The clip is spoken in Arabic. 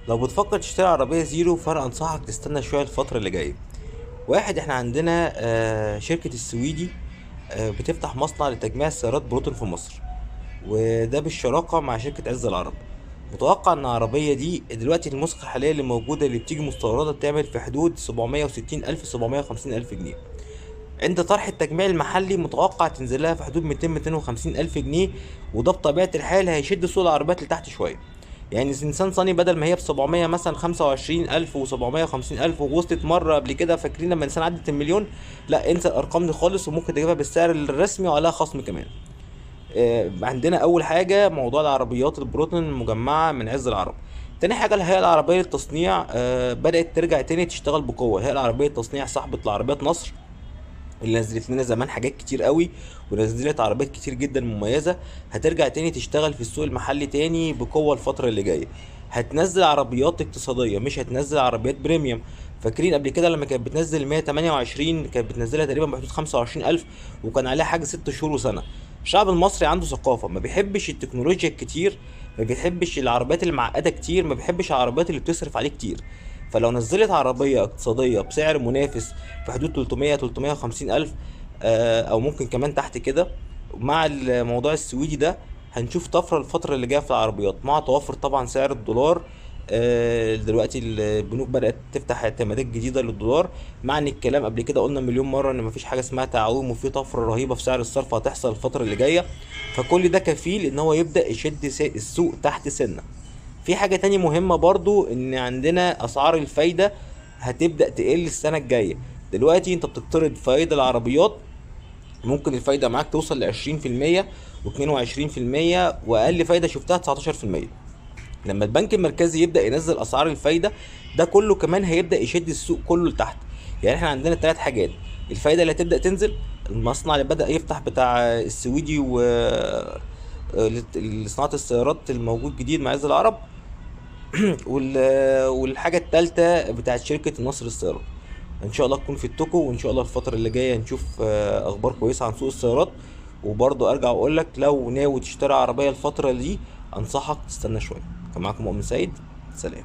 لو بتفكر تشتري عربية زيرو فأنا أنصحك تستنى شوية الفترة اللي جاية. واحد، احنا عندنا شركة السويدي بتفتح مصنع لتجميع السيارات بروتون في مصر، وده بالشراكة مع شركة عز العرب. متوقع ان العربية دي دلوقتي النسخة الحالية اللي موجودة اللي بتيجي مستوردة بتعمل في حدود 760 ألف 750 ألف جنيه. عند طرح التجميع المحلي متوقع تنزل لها في حدود 200 250 ألف جنيه، وده بطبيعة الحال هيشد سوق العربيات لتحت شوية. يعني نيسان صاني بدل ما هي ب 700 مثلا 25 ألف و750 ألف، ووصلت مرة قبل كده فاكرين لما نيسان عدت المليون، لا انسى الأرقام دي خالص، وممكن تجيبها بالسعر الرسمي وعليها خصم كمان. عندنا أول حاجة موضوع العربيات البروتون المجمعة من عز العرب. تاني حاجة الهيئة العربية للتصنيع بدأت ترجع تاني تشتغل بقوة. الهيئة العربية للتصنيع صاحبة العربيات نصر اللي نزلت لنا زمان حاجات كتير قوي، ونزلت عربيات كتير جدا مميزة، هترجع تاني تشتغل في السوق المحلي تاني بقوة الفترة اللي جاية. هتنزل عربيات اقتصادية، مش هتنزل عربيات بريميوم. فاكرين قبل كده لما كانت بتنزل 128 كانت بتنزلها تقريبا بحدود 25 ألف، وكان عليها حاجة 6 شهور وسنة. الشعب المصري عنده ثقافة، ما بيحبش التكنولوجيا الكتير، ما بيحبش العربيات المعقدة كتير، ما بيحبش العربيات اللي بتصرف عليه كتير. فلو نزلت عربية اقتصادية بسعر منافس في حدود 300 350 ألف، أو ممكن كمان تحت كده، مع الموضوع السويدي ده هنشوف طفرة الفترة اللي جاية في العربيات، مع توفر طبعا سعر الدولار. دلوقتي البنوك بدأت تفتح اعتمادات جديدة للدولار، مع ان الكلام قبل كده قلنا مليون مرة ان مفيش حاجة اسمها تعويم، وفي طفرة رهيبة في سعر الصرف هتحصل الفترة اللي جاية. فكل ده كفيل ان هو يبدأ يشد السوق تحت سنة. في حاجة تانية مهمة برضو، ان عندنا اسعار الفايدة هتبدأ تقل السنة الجاية. دلوقتي انت بتقترض فايدة العربيات، ممكن الفايدة معاك توصل ل20% و22%، واقل فايدة شفتها 19%. لما البنك المركزي يبدأ ينزل اسعار الفايدة، ده كله كمان هيبدأ يشد السوق كله لتحت. يعني احنا عندنا 3 حاجات: الفايدة اللي هتبدأ تنزل، المصنع اللي بدأ يفتح بتاع السويدي و لصناعة السيارات الموجود جديد مع عز العرب، والحاجة التالتة بتاعت شركة النصر السيارات. ان شاء الله تكون في التوكو، وان شاء الله الفترة اللي جاية نشوف اخبار كويسة عن سوق السيارات. وبرضه ارجع واقول لك لو ناوي تشتري عربية الفترة دي انصحك تستنى شوية. كان معاكم مؤمن سيد، سلام.